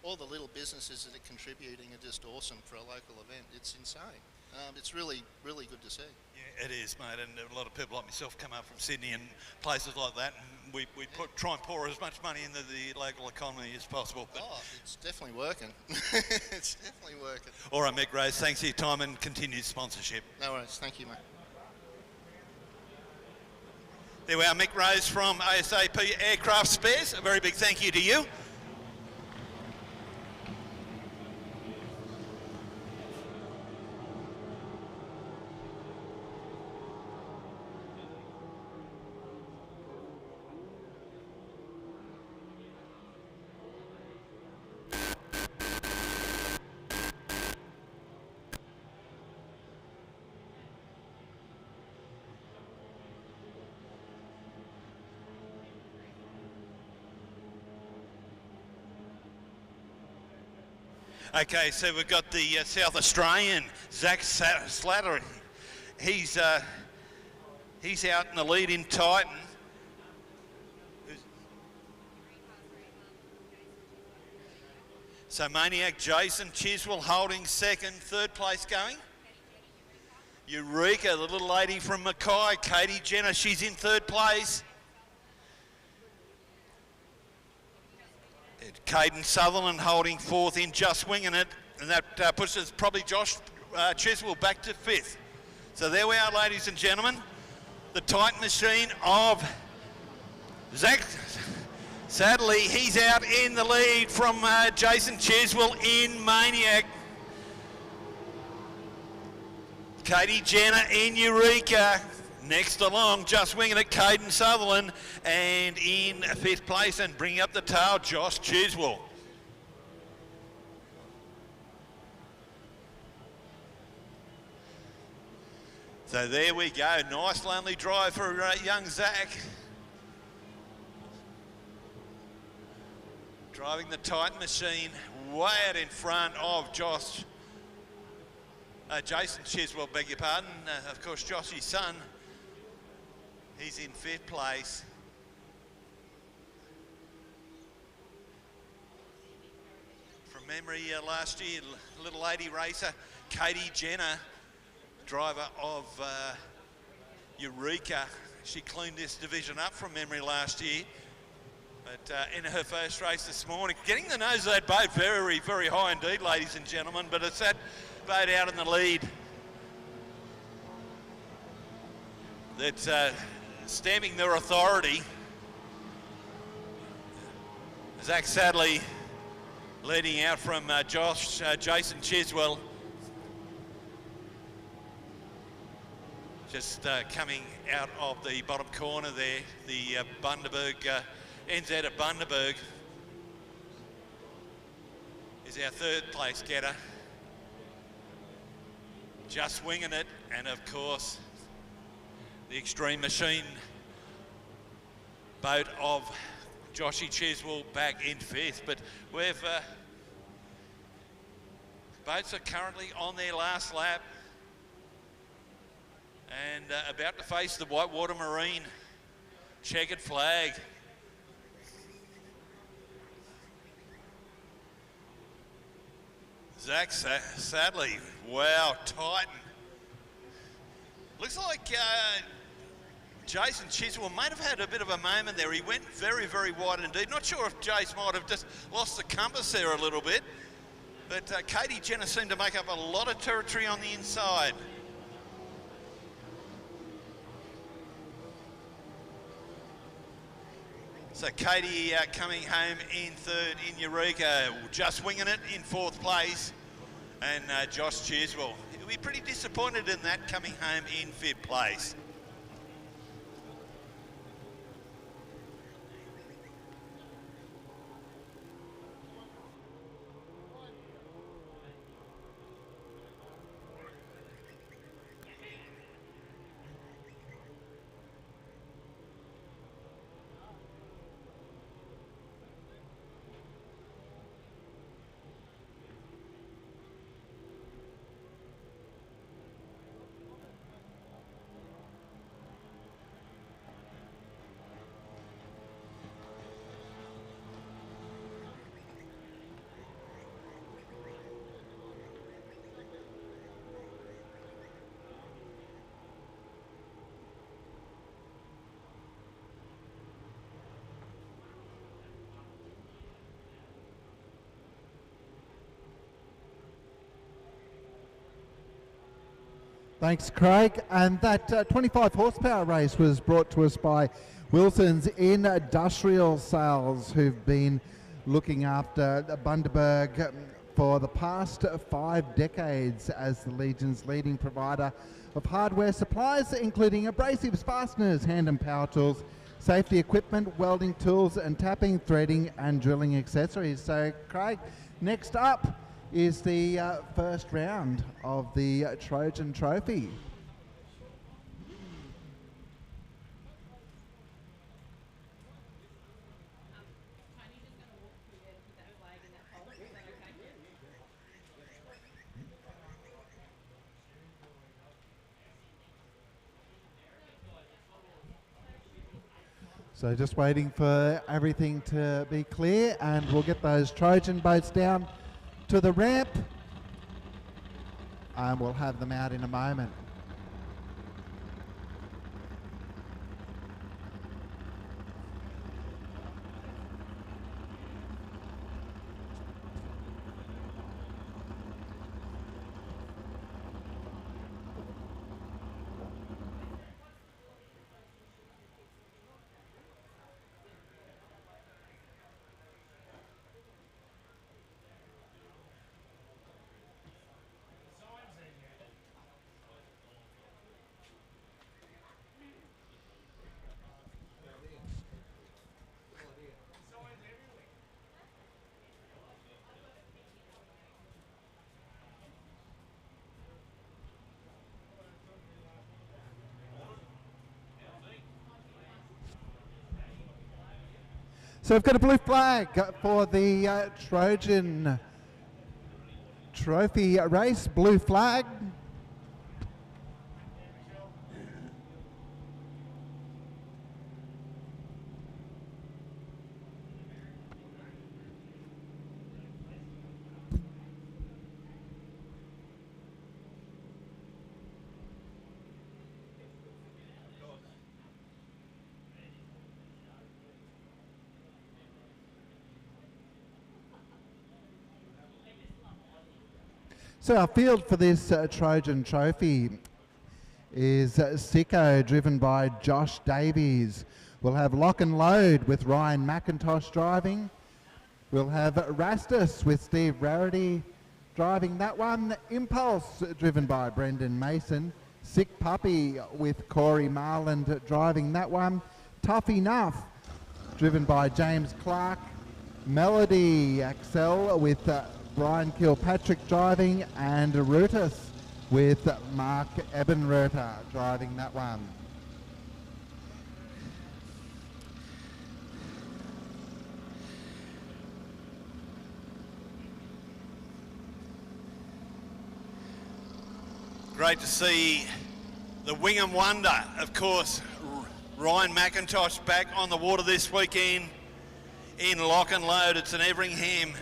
All the little businesses that are contributing are just awesome for a local event. It's insane. It's really, really good to see. Yeah, it is, mate, and a lot of people like myself come up from Sydney and places like that, and we try and pour as much money into the local economy as possible. But It's definitely working. It's definitely working. all right, Mick Rose, thanks for your time and continued sponsorship. No worries. Thank you, mate. There we are, Mick Rose from ASAP Aircraft Spares. A very big thank you to you. Okay, so we've got the South Australian, Zach Slattery. He's out in the lead in Titan. So Maniac Jason Chiswell holding second, third place going. Eureka, the little lady from Mackay, Katie Jenner, she's in third place. Caden Sutherland holding fourth in, just winging it, and that pushes probably Josh Chiswell back to fifth. So there we are, ladies and gentlemen, the Titan machine of Zach. Sadly, he's out in the lead from Jason Chiswell in Maniac. Katie Jenner in Eureka. Next along, just winging it, Caden Sutherland, and in fifth place and bringing up the tail, Josh Chiswell. So there we go, nice lonely drive for young Zach. Driving the Titan machine way out in front of Jason Chiswell, beg your pardon. Of course, Josh's son. He's in fifth place. From memory, last year, little lady racer, Katie Jenner, driver of Eureka. She cleaned this division up from memory last year. But in her first race this morning, getting the nose of that boat very, very high indeed, ladies and gentlemen, but it's that boat out in the lead that's stamping their authority. Zach Sadley leading out from Jason Chiswell. Just coming out of the bottom corner there, the Bundaberg, NZ at Bundaberg is our third place getter. Just winging it, and of course, the Extreme Machine boat of Joshy Chiswell back in fifth. But we've boats are currently on their last lap and about to face the Whitewater Marine checkered flag. Zach Sadley, wow, Titan. Looks like Jason Chiswell might have had a bit of a moment there. He went very, very wide indeed. Not sure if Jace might have just lost the compass there a little bit. But Katie Jenner seemed to make up a lot of territory on the inside. So Katie coming home in third in Eureka, just winging it in fourth place. And Josh Chiswell, he'll be pretty disappointed in that, coming home in fifth place. Thanks, Craig. And that 25 horsepower race was brought to us by Wilson's Industrial Sales, who've been looking after Bundaberg for the past 5 decades as the Legion's leading provider of hardware supplies, including abrasives, fasteners, hand and power tools, safety equipment, welding tools, and tapping, threading, and drilling accessories. So, Craig, next up is the first round of the Trojan Trophy. So just waiting for everything to be clear, and we'll get those Trojan boats down to the ramp, and we'll have them out in a moment. So we've got a blue flag for the Trojan Trophy race. Blue flag. So our field for this Trojan Trophy is Sicko, driven by Josh Davies. We'll have Lock and Load with Ryan McIntosh driving. We'll have Rastus with Steve Rarity driving that one. Impulse, driven by Brendan Mason. Sick Puppy with Corey Marland driving that one. Tough Enough, driven by James Clark. Melody Axel with Brian Kilpatrick driving, and Rutus with Mark Ebenreuter driving that one. Great to see the Wingham Wonder, of course, Ryan McIntosh back on the water this weekend in Lock and Load. It's an Everingham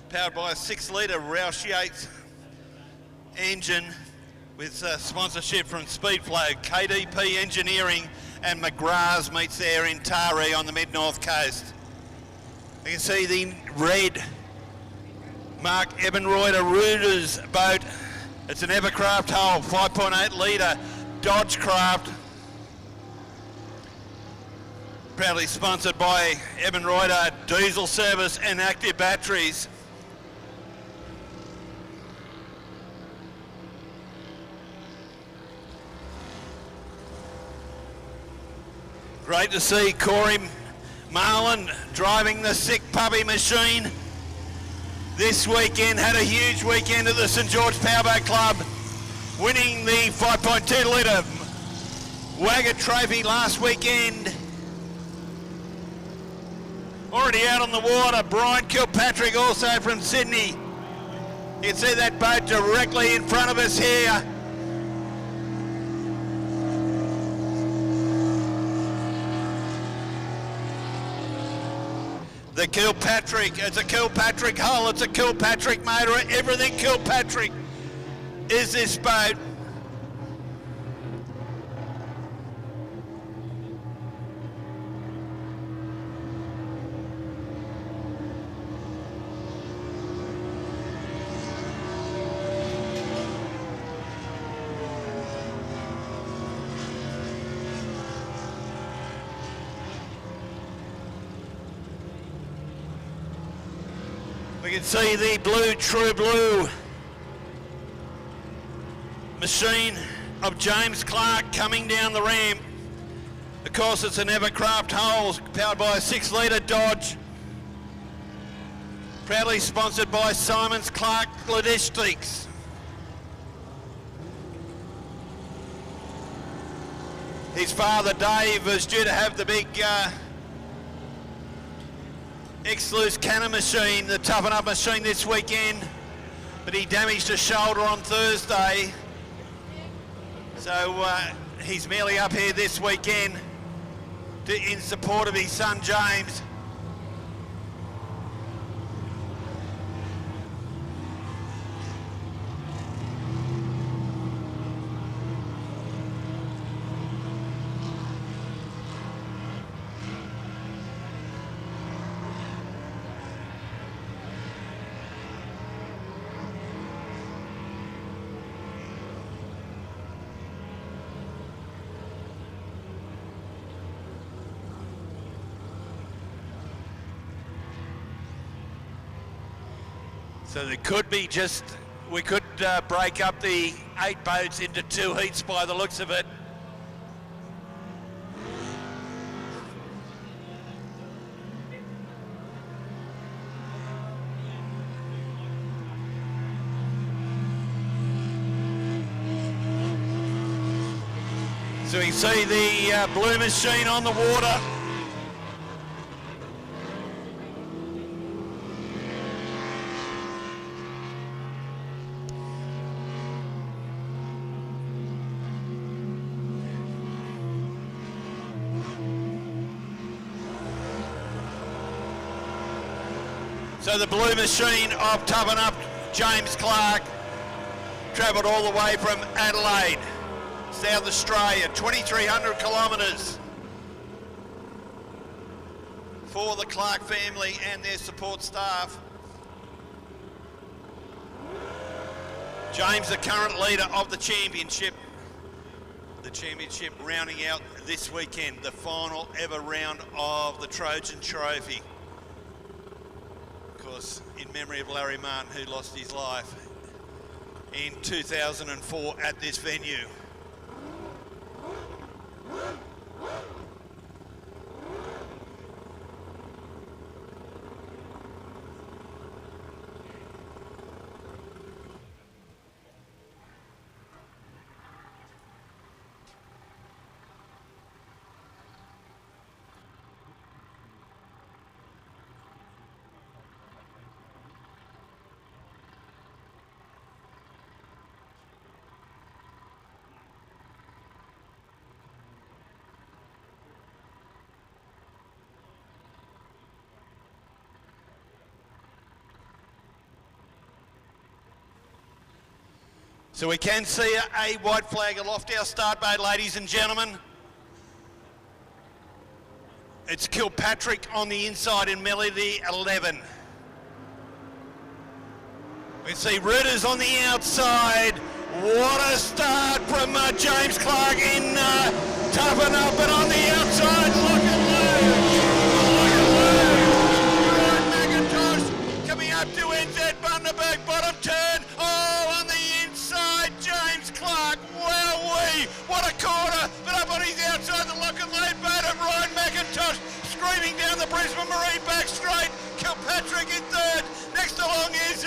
powered by a 6-litre Roush Yates engine with sponsorship from Speedflow, KDP Engineering and McGrath's meets there in Taree on the mid-north coast. You can see the red Mark Ebenreuter Reuter's boat. It's an Evercraft hull, 5.8 litre Dodge Craft. Proudly sponsored by Ebenreuter Diesel Service and Active Batteries. Great to see Corey Marlin driving the sick puppy machine this weekend. Had a huge weekend at the St George Powerboat Club, winning the 5.2 litre Wagga Trophy last weekend. Already out on the water, Brian Kilpatrick, also from Sydney. You can see that boat directly in front of us here. The Kilpatrick, it's a Kilpatrick hull, it's a Kilpatrick motor, everything Kilpatrick is this boat. We can see the blue, True Blue machine of James Clark coming down the ramp. Of course, it's an Evercraft hull powered by a 6 litre Dodge. Proudly sponsored by Simons Clark Logistics. His father, Dave, was due to have the big X-Loose cannon machine, the Toughen Up machine this weekend, but he damaged a shoulder on Thursday. So he's merely up here this weekend in support of his son James. So there could be we could break up the 8 boats into 2 heats by the looks of it. So you can see the blue machine on the water. So the blue machine of Toughen Up James Clark travelled all the way from Adelaide, South Australia, 2,300 kilometres for the Clark family and their support staff. James, the current leader of the championship rounding out this weekend, the final ever round of the Trojan Trophy. Of course, in memory of Larry Martin, who lost his life in 2004 at this venue. So we can see a white flag aloft our start boat, ladies and gentlemen. It's Kilpatrick on the inside in Melody 11. We see Reuters on the outside. What a start from James Clark in Toughen Up, but on the outside, lock and load. Ryan McIntosh coming up to NZ Bundaberg, bottom turn. Oh, on the inside, James Clark. Wowee, what a corner, but up on his outside, the lock and load boat of Ryan McIntosh screaming down the Brisbane Marine back straight. Kilpatrick in third. Next along is